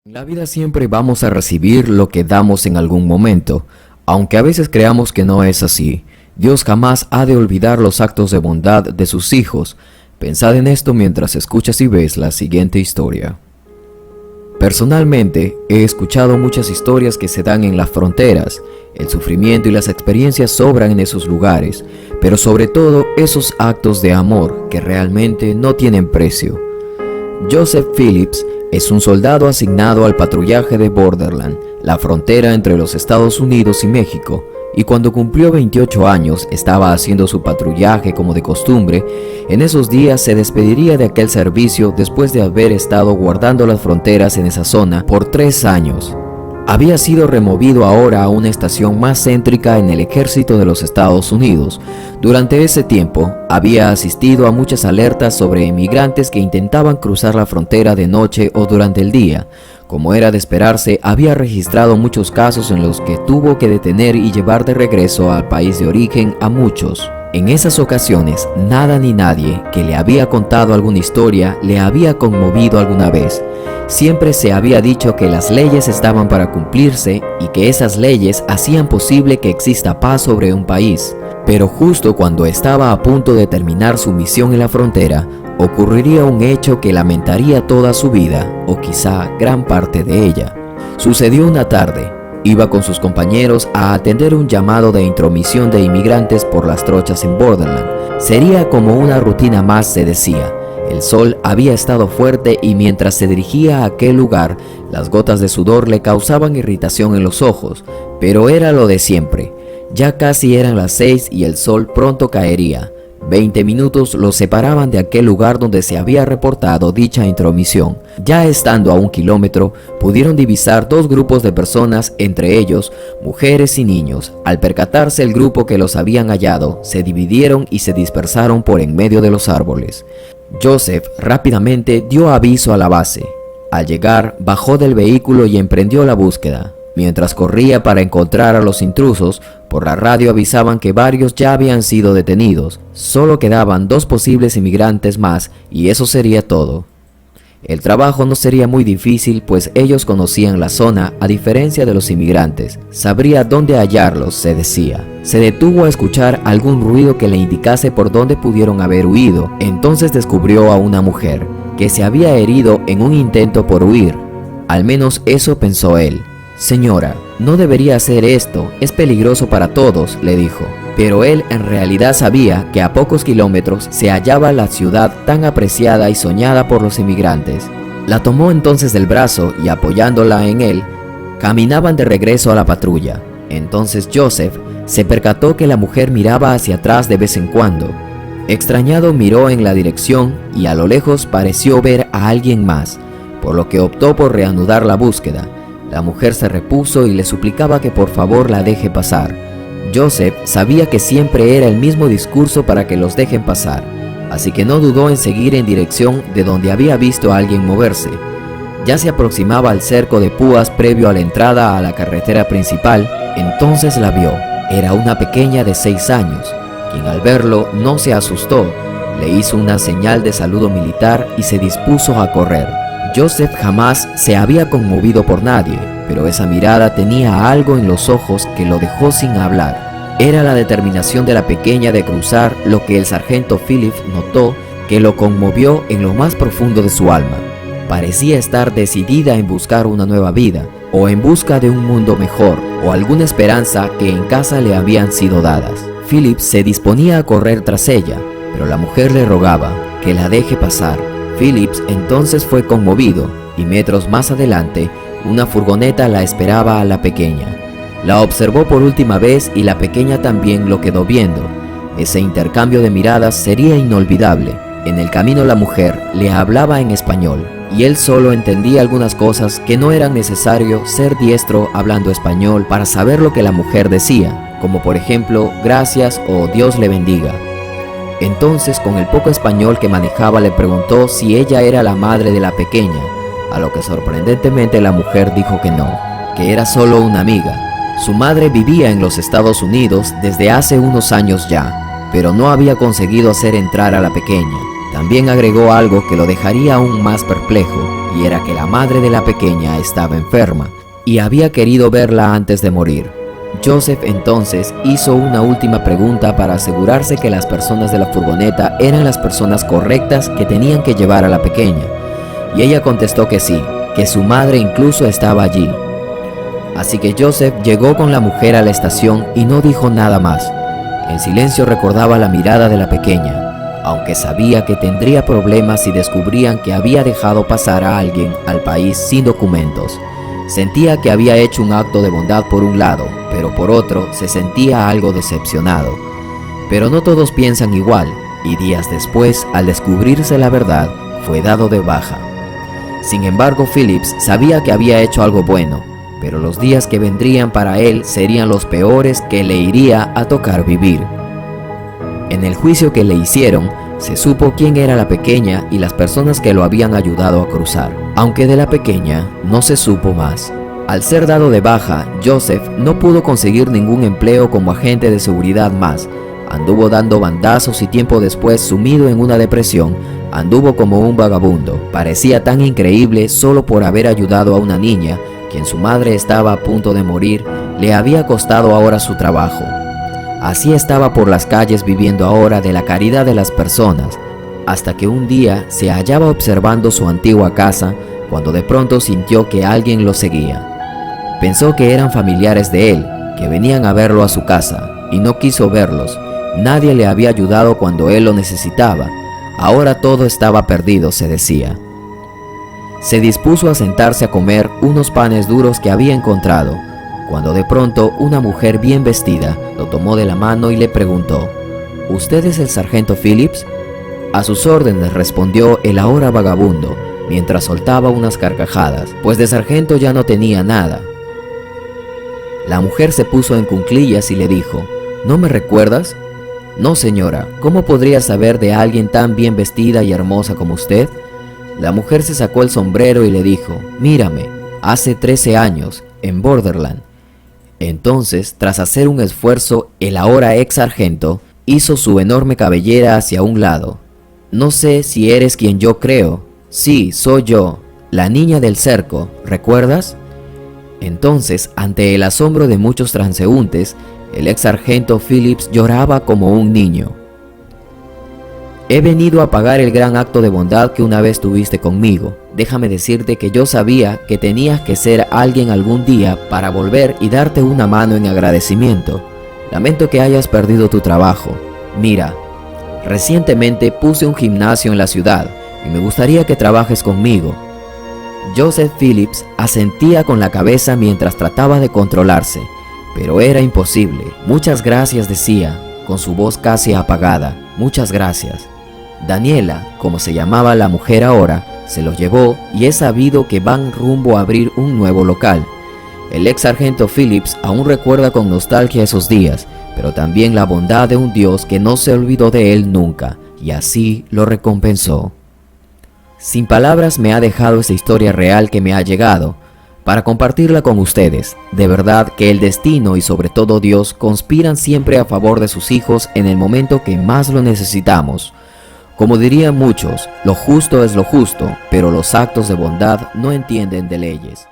En la vida siempre vamos a recibir lo que damos en algún momento, aunque a veces creamos que no es así. Dios jamás ha de olvidar los actos de bondad de sus hijos. Pensad en esto mientras escuchas y ves la siguiente historia. Personalmente, he escuchado muchas historias que se dan en las fronteras. El sufrimiento y las experiencias sobran en esos lugares, pero sobre todo esos actos de amor que realmente no tienen precio. Joseph Phillips es un soldado asignado al patrullaje de Borderland, la frontera entre los Estados Unidos y México, y cuando cumplió 28 años estaba haciendo su patrullaje como de costumbre. En esos días se despediría de aquel servicio después de haber estado guardando las fronteras en esa zona por 3 años. Había sido removido ahora a una estación más céntrica en el ejército de los Estados Unidos. Durante ese tiempo, había asistido a muchas alertas sobre inmigrantes que intentaban cruzar la frontera de noche o durante el día. Como era de esperarse, había registrado muchos casos en los que tuvo que detener y llevar de regreso al país de origen a muchos. En esas ocasiones, nada ni nadie que le había contado alguna historia le había conmovido alguna vez. Siempre se había dicho que las leyes estaban para cumplirse y que esas leyes hacían posible que exista paz sobre un país. Pero justo cuando estaba a punto de terminar su misión en la frontera, ocurriría un hecho que lamentaría toda su vida, o quizá gran parte de ella. Sucedió una tarde. Iba con sus compañeros a atender un llamado de intromisión de inmigrantes por las trochas en Borderland. Sería como una rutina más, se decía. El sol había estado fuerte y mientras se dirigía a aquel lugar, las gotas de sudor le causaban irritación en los ojos, pero era lo de siempre. Ya casi eran las 6 y el sol pronto caería. 20 minutos los separaban de aquel lugar donde se había reportado dicha intromisión. Ya estando a 1 kilómetro, pudieron divisar 2 grupos de personas, entre ellos mujeres y niños. Al percatarse el grupo que los habían hallado, se dividieron y se dispersaron por en medio de los árboles. Joseph rápidamente dio aviso a la base. Al llegar, bajó del vehículo y emprendió la búsqueda. Mientras corría para encontrar a los intrusos, por la radio avisaban que varios ya habían sido detenidos. Solo quedaban 2 posibles inmigrantes más y eso sería todo. El trabajo no sería muy difícil, pues ellos conocían la zona a diferencia de los inmigrantes. Sabría dónde hallarlos, se decía. Se detuvo a escuchar algún ruido que le indicase por dónde pudieron haber huido. Entonces descubrió a una mujer que se había herido en un intento por huir. Al menos eso pensó él. «Señora, no debería hacer esto, es peligroso para todos», le dijo. Pero él en realidad sabía que a pocos kilómetros se hallaba la ciudad tan apreciada y soñada por los inmigrantes. La tomó entonces del brazo y apoyándola en él, caminaban de regreso a la patrulla. Entonces Joseph se percató que la mujer miraba hacia atrás de vez en cuando. Extrañado miró en la dirección y a lo lejos pareció ver a alguien más, por lo que optó por reanudar la búsqueda. La mujer se repuso y le suplicaba que por favor la deje pasar. Joseph sabía que siempre era el mismo discurso para que los dejen pasar, así que no dudó en seguir en dirección de donde había visto a alguien moverse. Ya se aproximaba al cerco de púas previo a la entrada a la carretera principal, entonces la vio. Era una pequeña de 6 años, quien al verlo no se asustó, le hizo una señal de saludo militar y se dispuso a correr. Joseph jamás se había conmovido por nadie, pero esa mirada tenía algo en los ojos que lo dejó sin hablar. Era la determinación de la pequeña de cruzar lo que el sargento Phillips notó que lo conmovió en lo más profundo de su alma. Parecía estar decidida en buscar una nueva vida, o en busca de un mundo mejor, o alguna esperanza que en casa le habían sido dadas. Phillips se disponía a correr tras ella, pero la mujer le rogaba que la deje pasar. Phillips entonces fue conmovido y metros más adelante, una furgoneta la esperaba a la pequeña. La observó por última vez y la pequeña también lo quedó viendo. Ese intercambio de miradas sería inolvidable. En el camino la mujer le hablaba en español y él solo entendía algunas cosas que no eran necesario ser diestro hablando español para saber lo que la mujer decía, como por ejemplo gracias o Dios le bendiga. Entonces, con el poco español que manejaba, le preguntó si ella era la madre de la pequeña, a lo que sorprendentemente la mujer dijo que no, que era solo una amiga. Su madre vivía en los Estados Unidos desde hace unos años ya, pero no había conseguido hacer entrar a la pequeña. También agregó algo que lo dejaría aún más perplejo, y era que la madre de la pequeña estaba enferma y había querido verla antes de morir. Joseph entonces hizo una última pregunta para asegurarse que las personas de la furgoneta eran las personas correctas que tenían que llevar a la pequeña, y ella contestó que sí, que su madre incluso estaba allí. Así que Joseph llegó con la mujer a la estación y no dijo nada más. En silencio recordaba la mirada de la pequeña, aunque sabía que tendría problemas si descubrían que había dejado pasar a alguien al país sin documentos. Sentía que había hecho un acto de bondad por un lado, pero por otro se sentía algo decepcionado. Pero no todos piensan igual, y días después, al descubrirse la verdad, fue dado de baja. Sin embargo, Phillips sabía que había hecho algo bueno, pero los días que vendrían para él serían los peores que le iría a tocar vivir. En el juicio que le hicieron, se supo quién era la pequeña y las personas que lo habían ayudado a cruzar, aunque de la pequeña no se supo más. Al ser dado de baja, Joseph no pudo conseguir ningún empleo como agente de seguridad más. Anduvo dando bandazos y tiempo después, sumido en una depresión, anduvo como un vagabundo. Parecía tan increíble solo por haber ayudado a una niña, quien su madre estaba a punto de morir, le había costado ahora su trabajo. Así estaba por las calles viviendo ahora de la caridad de las personas, hasta que un día se hallaba observando su antigua casa cuando de pronto sintió que alguien lo seguía. Pensó que eran familiares de él, que venían a verlo a su casa, y no quiso verlos. Nadie le había ayudado cuando él lo necesitaba. Ahora todo estaba perdido, se decía. Se dispuso a sentarse a comer unos panes duros que había encontrado, cuando de pronto una mujer bien vestida lo tomó de la mano y le preguntó: ¿Usted es el sargento Phillips? A sus órdenes, respondió el ahora vagabundo, mientras soltaba unas carcajadas, pues de sargento ya no tenía nada. La mujer se puso en cuclillas y le dijo: ¿No me recuerdas? No, señora, ¿cómo podría saber de alguien tan bien vestida y hermosa como usted? La mujer se sacó el sombrero y le dijo: Mírame, hace 13 años, en Borderland. Entonces, tras hacer un esfuerzo, el ahora ex sargento hizo su enorme cabellera hacia un lado. No sé si eres quien yo creo. Sí, soy yo, la niña del cerco, ¿recuerdas? Entonces, ante el asombro de muchos transeúntes, el ex sargento Phillips lloraba como un niño. He venido a pagar el gran acto de bondad que una vez tuviste conmigo. Déjame decirte que yo sabía que tenías que ser alguien algún día para volver y darte una mano en agradecimiento. Lamento que hayas perdido tu trabajo. Mira, recientemente puse un gimnasio en la ciudad y me gustaría que trabajes conmigo. Joseph Phillips asentía con la cabeza mientras trataba de controlarse, pero era imposible. Muchas gracias, decía, con su voz casi apagada. Muchas gracias. Daniela, como se llamaba la mujer ahora, se los llevó y es sabido que van rumbo a abrir un nuevo local. El ex sargento Phillips aún recuerda con nostalgia esos días, pero también la bondad de un Dios que no se olvidó de él nunca, y así lo recompensó. Sin palabras me ha dejado esta historia real que me ha llegado, para compartirla con ustedes. De verdad que el destino y sobre todo Dios conspiran siempre a favor de sus hijos en el momento que más lo necesitamos. Como dirían muchos, lo justo es lo justo, pero los actos de bondad no entienden de leyes.